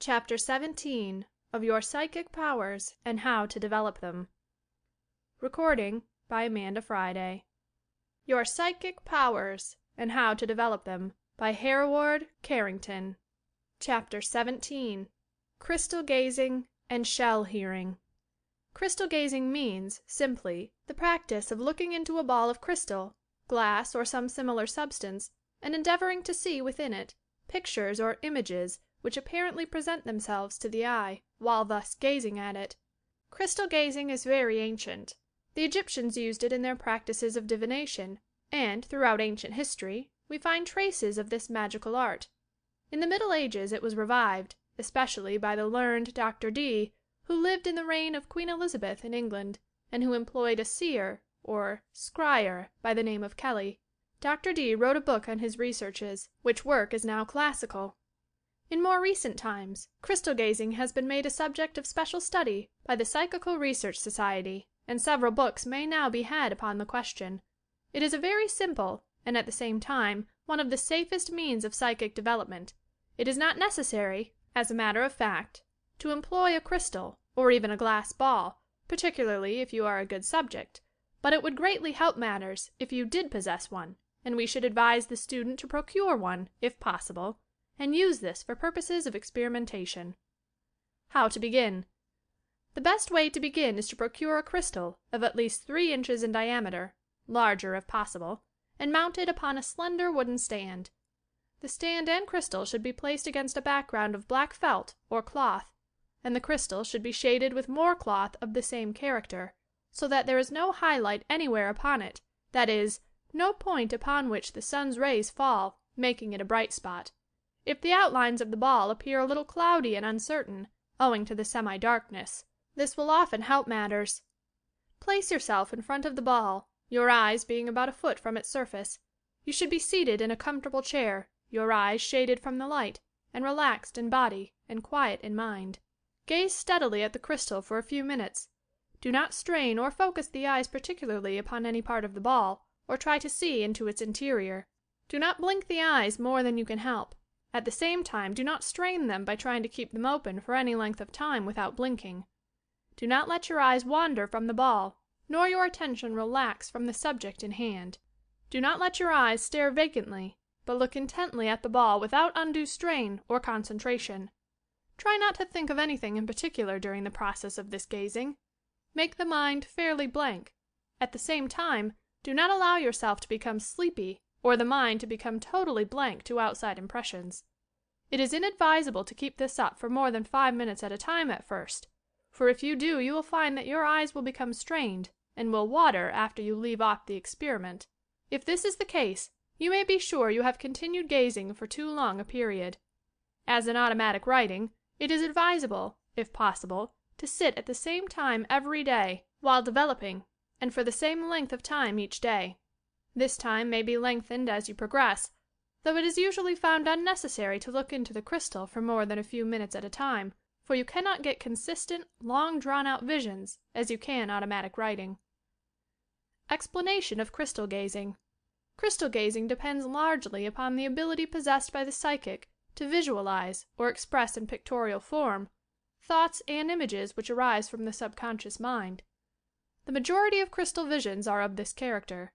Chapter 17 of Your Psychic Powers and How to Develop Them. Recording by Amanda Friday. Your Psychic Powers and How to Develop Them by Hereward Carrington. Chapter 17 Crystal Gazing and Shell Hearing. Crystal gazing means, simply, the practice of looking into a ball of crystal, glass, or some similar substance, and endeavoring to see within it pictures or images which apparently present themselves to the eye, while thus gazing at it. Crystal gazing is very ancient. The Egyptians used it in their practices of divination, and, throughout ancient history, we find traces of this magical art. In the Middle Ages it was revived, especially by the learned Dr. Dee, who lived in the reign of Queen Elizabeth in England, and who employed a seer, or scryer, by the name of Kelly. Dr. Dee wrote a book on his researches, which work is now classical. In more recent times, crystal gazing has been made a subject of special study by the Psychical Research Society, and several books may now be had upon the question. It is a very simple, and at the same time, one of the safest means of psychic development. It is not necessary, as a matter of fact, to employ a crystal, or even a glass ball, particularly if you are a good subject, but it would greatly help matters if you did possess one, and we should advise the student to procure one, if possible, and use this for purposes of experimentation. How to begin. The best way to begin is to procure a crystal of at least 3 inches in diameter, larger if possible, and mount it upon a slender wooden stand. The stand and crystal should be placed against a background of black felt or cloth, and the crystal should be shaded with more cloth of the same character, so that there is no highlight anywhere upon it, that is, no point upon which the sun's rays fall, making it a bright spot. If the outlines of the ball appear a little cloudy and uncertain, owing to the semi-darkness, this will often help matters. Place yourself in front of the ball, your eyes being about a foot from its surface. You should be seated in a comfortable chair, your eyes shaded from the light, and relaxed in body and quiet in mind. Gaze steadily at the crystal for a few minutes. Do not strain or focus the eyes particularly upon any part of the ball, or try to see into its interior. Do not blink the eyes more than you can help. At the same time, do not strain them by trying to keep them open for any length of time without blinking. Do not let your eyes wander from the ball, nor your attention relax from the subject in hand. Do not let your eyes stare vacantly, but look intently at the ball without undue strain or concentration. Try not to think of anything in particular during the process of this gazing. Make the mind fairly blank. At the same time, do not allow yourself to become sleepy or the mind to become totally blank to outside impressions. It is inadvisable to keep this up for more than 5 minutes at a time at first, for if you do you will find that your eyes will become strained and will water after you leave off the experiment. If this is the case, you may be sure you have continued gazing for too long a period. As in automatic writing, it is advisable, if possible, to sit at the same time every day while developing, and for the same length of time each day. This time may be lengthened as you progress, though it is usually found unnecessary to look into the crystal for more than a few minutes at a time, for you cannot get consistent, long drawn out visions as you can automatic writing. Explanation of crystal gazing. Crystal gazing depends largely upon the ability possessed by the psychic to visualize, or express in pictorial form, thoughts and images which arise from the subconscious mind. The majority of crystal visions are of this character.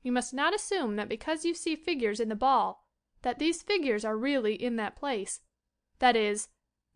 You must not assume that because you see figures in the ball, that these figures are really in that place, that is,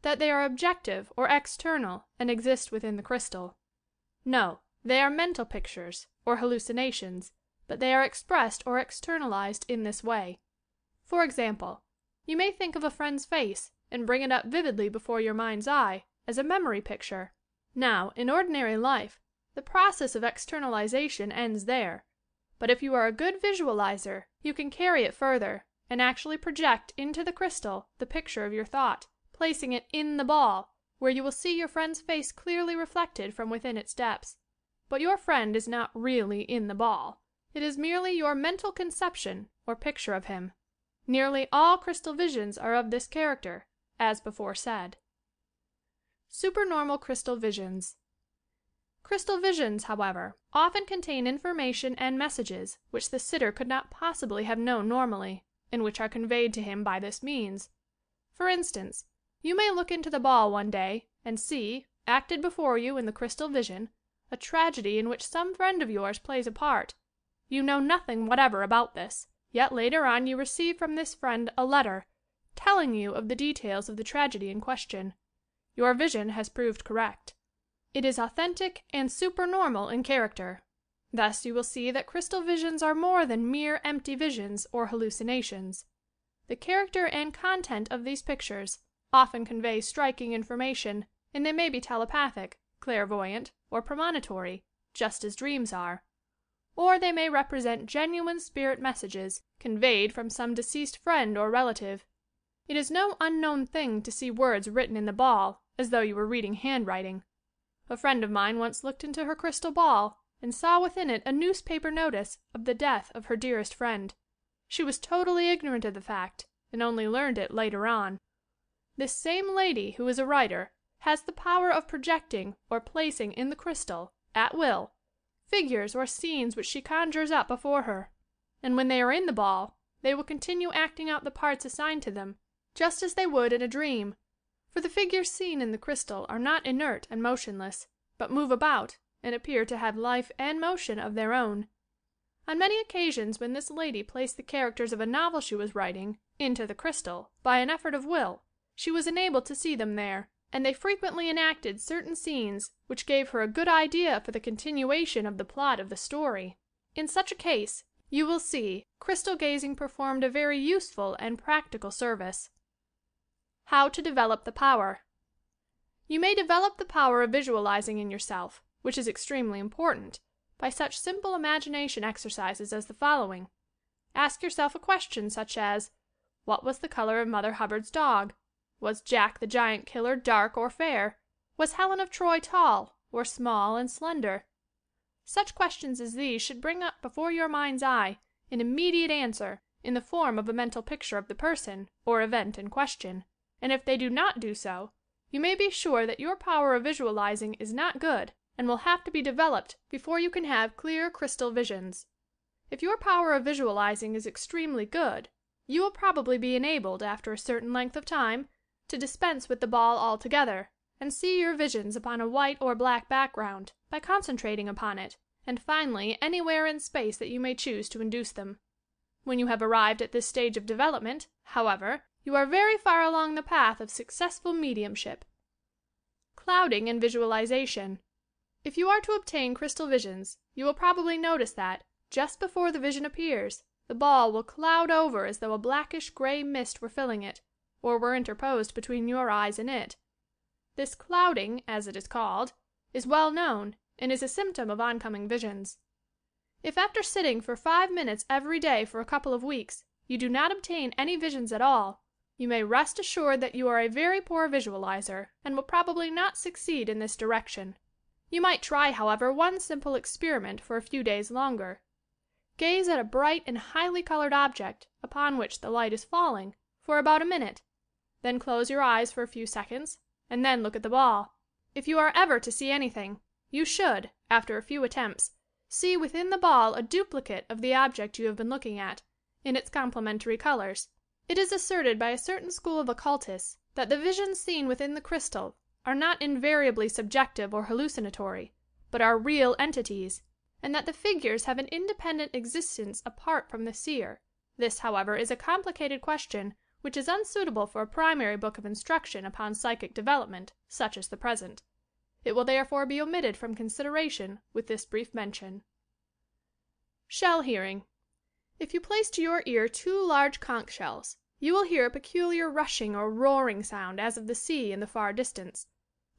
that they are objective or external and exist within the crystal. No, they are mental pictures, or hallucinations, but they are expressed or externalized in this way. For example, you may think of a friend's face and bring it up vividly before your mind's eye as a memory picture. Now, in ordinary life, the process of externalization ends there, but if you are a good visualizer you can carry it further and actually project into the crystal the picture of your thought, placing it in the ball, where you will see your friend's face clearly reflected from within its depths. But your friend is not really in the ball. It is merely your mental conception or picture of him. Nearly all crystal visions are of this character, as before said. Supernormal crystal visions. Crystal visions, however, often contain information and messages which the sitter could not possibly have known normally, and which are conveyed to him by this means. For instance, You may look into the ball one day and see, acted before you in the crystal vision, a tragedy in which some friend of yours plays a part. You know nothing whatever about this, yet later on you receive from this friend a letter, telling you of the details of the tragedy in question. Your vision has proved correct. It is authentic and supernormal in character. Thus you will see that crystal visions are more than mere empty visions or hallucinations. The character and content of these pictures often convey striking information, and they may be telepathic, clairvoyant, or premonitory, just as dreams are. Or they may represent genuine spirit messages conveyed from some deceased friend or relative. It is no unknown thing to see words written in the ball as though you were reading handwriting. A friend of mine once looked into her crystal ball and saw within it a newspaper notice of the death of her dearest friend. She was totally ignorant of the fact, and only learned it later on. This same lady, who is a writer, has the power of projecting or placing in the crystal, at will, figures or scenes which she conjures up before her, and when they are in the ball they will continue acting out the parts assigned to them, just as they would in a dream, for the figures seen in the crystal are not inert and motionless, but move about and appear to have life and motion of their own. On many occasions when this lady placed the characters of a novel she was writing into the crystal by an effort of will, she was enabled to see them there, and they frequently enacted certain scenes which gave her a good idea for the continuation of the plot of the story. In such a case, you will see, crystal gazing performed a very useful and practical service. How to develop the power. You may develop the power of visualizing in yourself, which is extremely important, by such simple imagination exercises as the following. Ask yourself a question such as, what was the color of Mother Hubbard's dog? Was Jack the Giant Killer dark or fair? Was Helen of Troy tall, or small and slender? Such questions as these should bring up before your mind's eye an immediate answer in the form of a mental picture of the person or event in question, and if they do not do so, you may be sure that your power of visualizing is not good and will have to be developed before you can have clear crystal visions. If your power of visualizing is extremely good, you will probably be enabled, after a certain length of time, to dispense with the ball altogether, and see your visions upon a white or black background by concentrating upon it, and finally anywhere in space that you may choose to induce them. When you have arrived at this stage of development, however, you are very far along the path of successful mediumship. Clouding and visualization. If you are to obtain crystal visions, you will probably notice that, just before the vision appears, the ball will cloud over as though a blackish gray mist were filling it, or were interposed between your eyes and it. This clouding, as it is called, is well known, and is a symptom of oncoming visions. If after sitting for 5 minutes every day for a couple of weeks, you do not obtain any visions at all, you may rest assured that you are a very poor visualizer, and will probably not succeed in this direction. You might try, however, one simple experiment for a few days longer. Gaze at a bright and highly colored object, upon which the light is falling, for about a minute. Then close your eyes for a few seconds, and then look at the ball. If you are ever to see anything, you should, after a few attempts, see within the ball a duplicate of the object you have been looking at, in its complementary colors. It is asserted by a certain school of occultists that the visions seen within the crystal are not invariably subjective or hallucinatory, but are real entities, and that the figures have an independent existence apart from the seer. This, however, is a complicated question which is unsuitable for a primary book of instruction upon psychic development such as the present. It will therefore be omitted from consideration with this brief mention. Shell hearing. If you place to your ear 2 large conch shells, you will hear a peculiar rushing or roaring sound as of the sea in the far distance.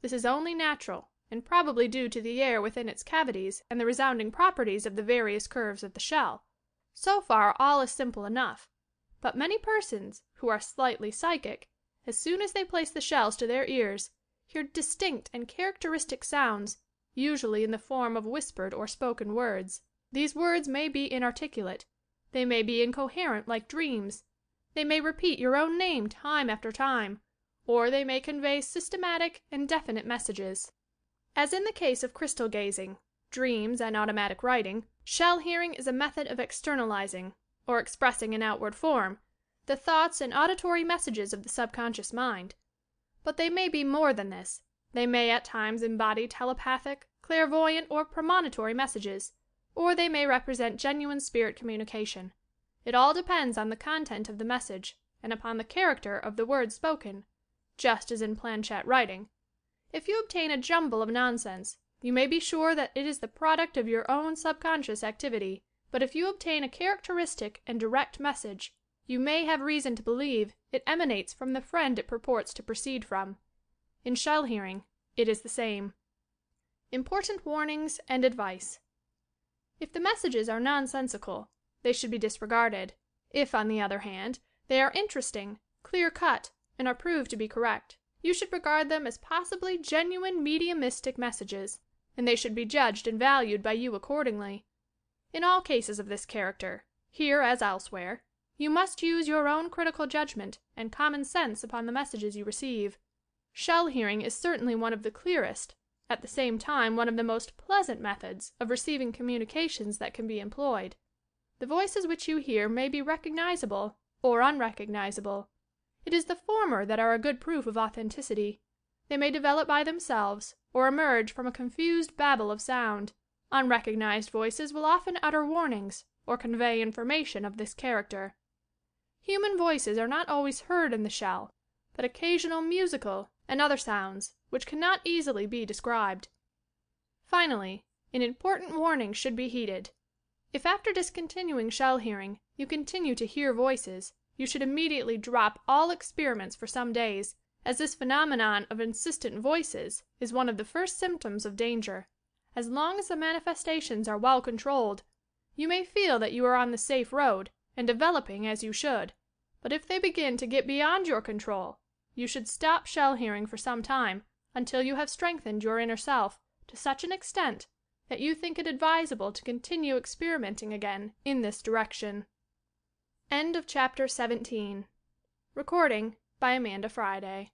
This is only natural, and probably due to the air within its cavities and the resounding properties of the various curves of the shell. So far all is simple enough, but many persons, who are slightly psychic, as soon as they place the shells to their ears, hear distinct and characteristic sounds, usually in the form of whispered or spoken words. These words may be inarticulate. They may be incoherent like dreams. They may repeat your own name time after time, or they may convey systematic and definite messages. As in the case of crystal gazing, dreams, and automatic writing, shell hearing is a method of externalizing, or expressing in outward form, the thoughts and auditory messages of the subconscious mind. But they may be more than this. They may at times embody telepathic, clairvoyant or premonitory messages, or they may represent genuine spirit communication. It all depends on the content of the message and upon the character of the words spoken, just as in planchette writing. If you obtain a jumble of nonsense, you may be sure that it is the product of your own subconscious activity, but if you obtain a characteristic and direct message, you may have reason to believe it emanates from the friend it purports to proceed from. In shell hearing, it is the same. Important warnings and advice. If the messages are nonsensical, they should be disregarded. If, on the other hand, they are interesting, clear-cut, and are proved to be correct, you should regard them as possibly genuine mediumistic messages, and they should be judged and valued by you accordingly. In all cases of this character, here as elsewhere, you must use your own critical judgment and common sense upon the messages you receive. Shell hearing is certainly one of the clearest, at the same time one of the most pleasant methods of receiving communications that can be employed. The voices which you hear may be recognizable or unrecognizable. It is the former that are a good proof of authenticity. They may develop by themselves or emerge from a confused babel of sound. Unrecognized voices will often utter warnings or convey information of this character. Human voices are not always heard in the shell, but occasional musical and other sounds which cannot easily be described. Finally, an important warning should be heeded. If after discontinuing shell hearing you continue to hear voices, you should immediately drop all experiments for some days, as this phenomenon of insistent voices is one of the first symptoms of danger. As long as the manifestations are well controlled, you may feel that you are on the safe road and developing as you should, but if they begin to get beyond your control, you should stop shell hearing for some time until you have strengthened your inner self to such an extent that you think it advisable to continue experimenting again in this direction. End of chapter 17. Recording by Amanda Friday.